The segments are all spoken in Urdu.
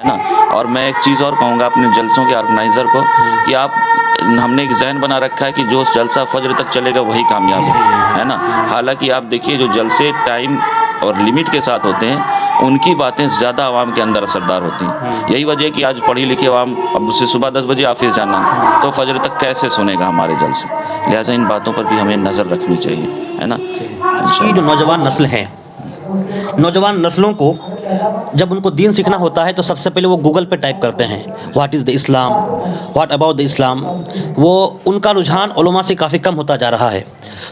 ہے نا. اور میں ایک چیز اور کہوں گا اپنے جلسوں کے آرگنائزر کو کہ ہم نے ایک ذہن بنا رکھا ہے کہ جو جلسہ فجر تک چلے گا وہی کامیاب ہے نا. حالانکہ آپ دیکھیے جو جلسے ٹائم اور لمٹ کے ساتھ ہوتے ہیں ان کی باتیں زیادہ عوام کے اندر اثردار ہوتی ہیں. یہی وجہ ہے کہ آج پڑھی لکھی عوام اب اسے صبح 10 بجے آفس جانا تو فجر تک کیسے سنے گا ہمارے جلسے. لہٰذا ان باتوں پر بھی ہمیں نظر رکھنی چاہیے ہے نا. یہ جو نوجوان نسل ہے، نوجوان نسلوں کو جب ان کو دین سیکھنا ہوتا ہے تو سب سے پہلے وہ گوگل پہ ٹائپ کرتے ہیں what is the Islam, what about the Islam. وہ ان کا رجحان علماء سے کافی کم ہوتا جا رہا ہے.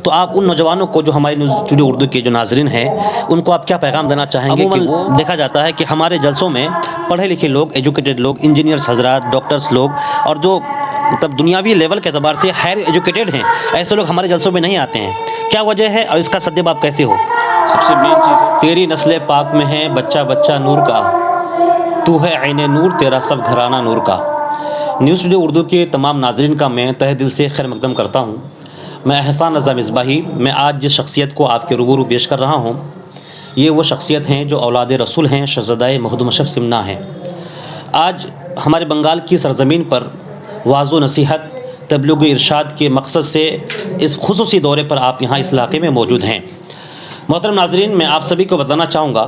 تو آپ ان نوجوانوں کو جو ہمارے نیوز اسٹوڈیو اردو کے جو ناظرین ہیں ان کو آپ کیا پیغام دینا چاہیں گے؟ کہ وہ دیکھا جاتا ہے کہ ہمارے جلسوں میں پڑھے لکھے لوگ، ایجوکیٹڈ لوگ، انجینئرس حضرات، ڈاکٹرس لوگ اور جو مطلب دنیاوی لیول کے اعتبار سے ہائر ایجوکیٹڈ ہیں، ایسے لوگ ہمارے جلسوں میں نہیں آتے ہیں. کیا وجہ ہے اور اس کا سدب آپ کیسے ہو؟ سب سے مین چیز ہے تیری نسل پاک میں ہے بچہ بچہ نور کا، تو ہے عین نور تیرا سب گھرانہ نور کا. نیوز اسٹوڈیو اردو کے تمام ناظرین کا میں تہہ دل سے خیر مقدم کرتا ہوں. میں احسان رضا مصباحی، میں آج جس شخصیت کو آپ کے روبرو پیش کر رہا ہوں یہ وہ شخصیت ہیں جو اولاد رسول ہیں، شہزادہ محمد مشرف سمنا ہیں. آج ہمارے بنگال کی سرزمین پر واعظ و نصیحت، تبلیغ و ارشاد کے مقصد سے اس خصوصی دورے پر آپ یہاں اس علاقے میں موجود ہیں. محترم ناظرین، میں آپ سبھی کو بتانا چاہوں گا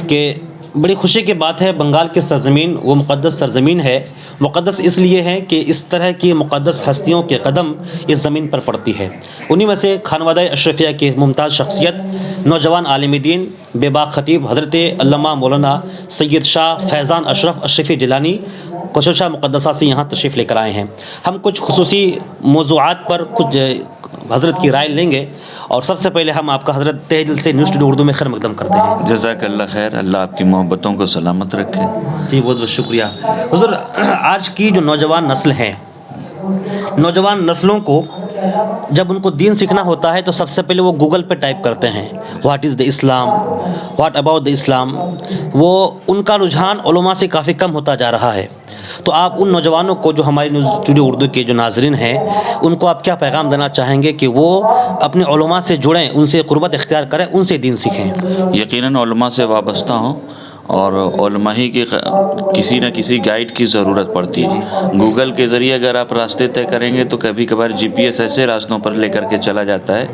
کہ بڑی خوشی کی بات ہے، بنگال کی سرزمین وہ مقدس سرزمین ہے. مقدس اس لیے ہے کہ اس طرح کی مقدس ہستیوں کے قدم اس زمین پر پڑتی ہے. انہی میں سے خانوادہ اشرفیہ کی ممتاز شخصیت، نوجوان عالم دین، بے باک خطیب حضرت علامہ مولانا سید شاہ فیضان اشرف اشرفی جیلانی کوششہ مقدسہ سے یہاں تشریف لے کر آئے ہیں. ہم کچھ خصوصی موضوعات پر کچھ حضرت کی رائے لیں گے اور سب سے پہلے ہم آپ کا حضرت تہ دل سے نیوز اسٹوڈیو اردو میں خیر مقدم کرتے ہیں. جزاک اللہ خیر، اللہ آپ کی محبتوں کو سلامت رکھے. جی بہت بہت شکریہ. حضور، آج کی جو نوجوان نسل ہے، نوجوان نسلوں کو جب ان کو دین سیکھنا ہوتا ہے تو سب سے پہلے وہ گوگل پہ ٹائپ کرتے ہیں what is the Islam, what about the Islam. وہ ان کا رجحان علماء سے کافی کم ہوتا جا رہا ہے. تو آپ ان نوجوانوں کو جو ہمارے نیوز اسٹوڈیو اردو کے جو ناظرین ہیں ان کو آپ کیا پیغام دینا چاہیں گے کہ وہ اپنے علماء سے جڑیں، ان سے قربت اختیار کریں، ان سے دین سیکھیں؟ یقیناً علماء سے وابستہ ہوں اور علماء ہی کی کسی نہ کسی گائیڈ کی ضرورت پڑتی ہے. گوگل کے ذریعے اگر آپ راستے طے کریں گے تو کبھی کبھار جی پی ایس ایسے راستوں پر لے کر کے چلا جاتا ہے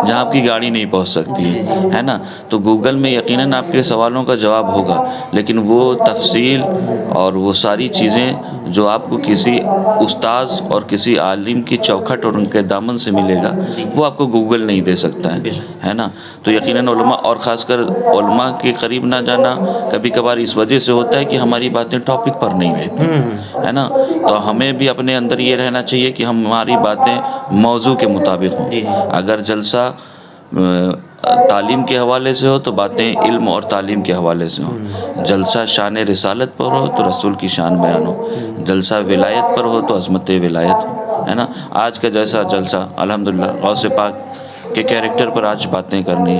جہاں آپ کی گاڑی نہیں پہنچ سکتی ہے نا. تو گوگل میں یقیناً آپ کے سوالوں کا جواب ہوگا، لیکن وہ تفصیل اور وہ ساری چیزیں جو آپ کو کسی استاذ اور کسی عالم کی چوکھٹ اور ان کے دامن سے ملے گا وہ آپ کو گوگل نہیں دے سکتا ہے نا. تو یقیناً علماء اور خاص کر علماء کے قریب نہ جانا کبھی کبھار اس وجہ سے ہوتا ہے کہ ہماری باتیں ٹاپک پر نہیں رہتی ہے نا. تو ہمیں بھی اپنے اندر یہ رہنا چاہیے کہ ہماری باتیں موضوع کے مطابق ہوں. اگر جلسہ تعلیم کے حوالے سے ہو تو باتیں علم اور تعلیم کے حوالے سے ہوں. جلسہ شان رسالت پر ہو تو رسول کی شان بیان ہو. جلسہ ولایت پر ہو تو عظمت ولایت ہو ہے نا. آج کا جیسا جلسہ الحمدللہ غوث پاک کے کیریکٹر پر آج باتیں کرنی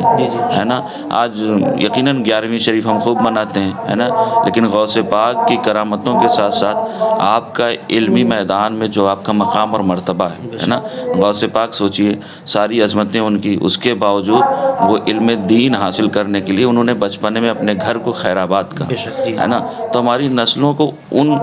ہے نا. آج یقیناً 11ویں شریف ہم خوب مناتے ہیں ہے نا، لیکن غوث پاک کی کرامتوں کے ساتھ ساتھ آپ کا علمی میدان میں جو آپ کا مقام اور مرتبہ ہے نا. غوث پاک سوچئے ساری عظمتیں ان کی، اس کے باوجود وہ علم دین حاصل کرنے کے لیے انہوں نے بچپنے میں اپنے گھر کو خیرآباد کہا ہے نا. تو ہماری نسلوں کو ان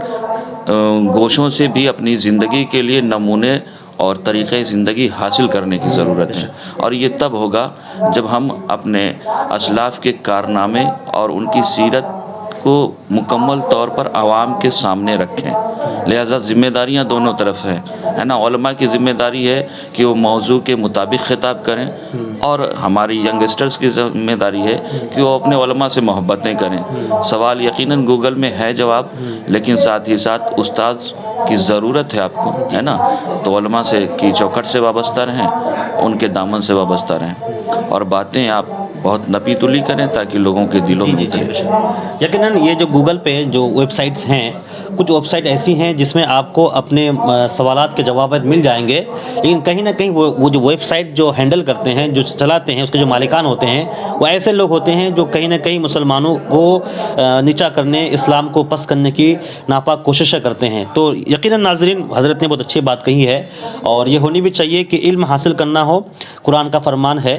گوشوں سے بھی اپنی زندگی کے لیے نمونے اور طریقۂ زندگی حاصل کرنے کی ضرورت ہے. اور یہ تب ہوگا جب ہم اپنے اسلاف کے کارنامے اور ان کی سیرت کو مکمل طور پر عوام کے سامنے رکھیں. لہذا ذمہ داریاں دونوں طرف ہیں ہے نا. علماء کی ذمہ داری ہے کہ وہ موضوع کے مطابق خطاب کریں اور ہماری ینگسٹرز کی ذمہ داری ہے کہ وہ اپنے علماء سے محبتیں کریں. سوال یقیناً گوگل میں ہے جواب، لیکن ساتھ ہی ساتھ استاذ کی ضرورت ہے آپ کو ہے نا. تو علماء سے کی چوکھٹ سے وابستہ رہیں، ان کے دامن سے وابستہ رہیں اور باتیں آپ بہت نپی تلی کریں تاکہ لوگوں کے دلوں میں اترے. یقیناً یہ جو گوگل پہ جو ویب سائٹس ہیں، کچھ ویب سائٹ ایسی ہیں جس میں آپ کو اپنے سوالات کے جوابات مل جائیں گے، لیکن کہیں نہ کہیں وہ جو ویب سائٹ جو ہینڈل کرتے ہیں، جو چلاتے ہیں، اس کے جو مالکان ہوتے ہیں وہ ایسے لوگ ہوتے ہیں جو کہیں نہ کہیں مسلمانوں کو نیچا کرنے، اسلام کو پست کرنے کی ناپاک کوششیں کرتے ہیں. تو یقیناً ناظرین، حضرت نے بہت اچھی بات کہی ہے اور یہ ہونی بھی چاہیے کہ علم حاصل کرنا ہو. قرآن کا فرمان ہے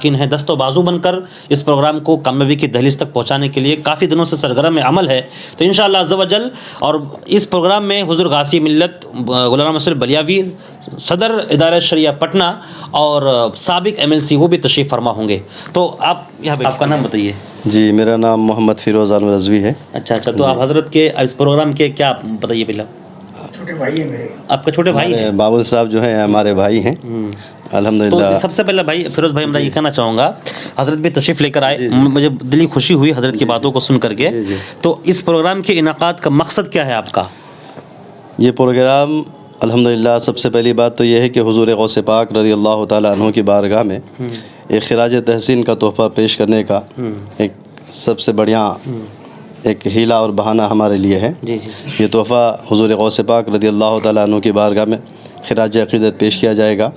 اراکین ہیں دست و بازو بن کر اس پروگرام کو کامیابی کی دہلیز تک پہنچانے کے لیے کافی دنوں سے سرگرم عمل ہے. تو انشاءاللہ عز و جل اور اس پروگرام میں حضور غازی ملت غلام نصر بلیاوی صدر ادارہ شریعہ پٹنہ اور سابق MLC وہ بھی تشریف فرما ہوں گے. تو آپ یہاں پہ آپ کا نام بتائیے. جی میرا نام محمد فیروز عالم رضوی ہے. اچھا تو آپ حضرت کے اس پروگرام کے کیا بتائیے پہلا. چھوٹے بھائی ہیں میرے. آپ کے چھوٹے بھائی ہیں؟ بابل صاحب جو ہیں ہمارے بھائی ہیں الحمدللہ. تو سب سے پہلے بھائی فیروز بھائی میں یہ کہنا چاہوں گا حضرت بھی تشریف لے کر آئے, مجھے دلی خوشی ہوئی حضرت کی باتوں کو سن کر کے. تو اس پروگرام کے انعقاد کا مقصد کیا ہے آپ کا؟ یہ پروگرام الحمدللہ سب سے پہلی بات تو یہ ہے کہ حضور غوث پاک رضی اللہ تعالیٰ عنہ کی بارگاہ میں ایک خراج تحسین کا تحفہ پیش کرنے کا ایک سب سے بڑھیا ایک ہیلا اور بہانہ ہمارے لیے ہے. یہ تحفہ حضور غوث پاک رضی اللہ تعالیٰ عنہ کی بارگاہ میں خراج عقیدت پیش کیا جائے گا.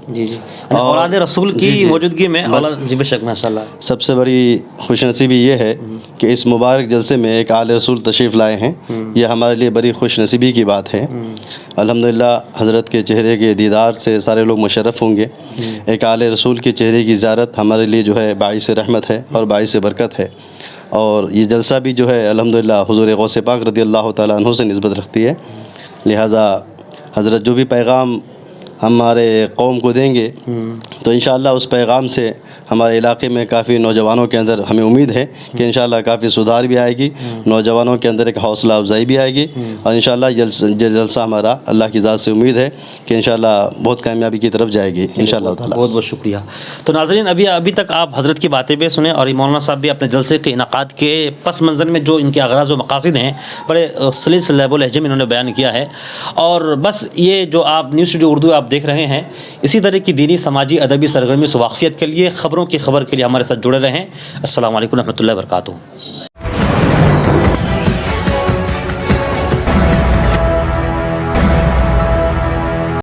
اولاد رسول کی موجودگی میں جی بے شک ماشاء اللہ. سب سے بڑی خوش نصیبی یہ ہے کہ اس مبارک جلسے میں ایک آل رسول تشریف لائے ہیں. یہ ہمارے لیے بڑی خوش نصیبی کی بات ہے. الحمدللہ حضرت کے چہرے کے دیدار سے سارے لوگ مشرف ہوں گے. ایک آل رسول کے چہرے کی زیارت ہمارے لیے جو ہے باعث رحمت ہے اور باعث برکت ہے. اور یہ جلسہ بھی جو ہے الحمدللہ حضور غوث پاک رضی اللہ تعالیٰ عنہ سے نسبت رکھتی ہے. لہٰذا حضرت جو بھی پیغام ہمارے قوم کو دیں گے تو انشاءاللہ اس پیغام سے ہمارے علاقے میں کافی نوجوانوں کے اندر ہمیں امید ہے کہ انشاءاللہ کافی سدھار بھی آئے گی, نوجوانوں کے اندر ایک حوصلہ افزائی بھی آئے گی, اور انشاءاللہ جلسہ ہمارا اللہ کی ذات سے امید ہے کہ انشاءاللہ بہت کامیابی کی طرف جائے گی انشاءاللہ تعالیٰ. بہت بہت شکریہ. تو ناظرین ابھی تک آپ حضرت کی باتیں بھی سنیں اور مولانا صاحب بھی اپنے جلسے کے انعقاد کے پس منظر میں جو ان کے اغراض و مقاصد ہیں بڑے سلیس لہب و لہجے میں انہوں نے بیان کیا ہے. اور بس یہ جو آپ نیوز اسٹوڈیو اردو آپ دیکھ رہے ہیں اسی طرح کی دینی سماجی ادبی سرگرمی سے واقفیت کے لیے خبروں کی خبر کے لیے ہمارے ساتھ جڑے رہیں. السلام علیکم و رحمۃ اللہ وبرکاتہ.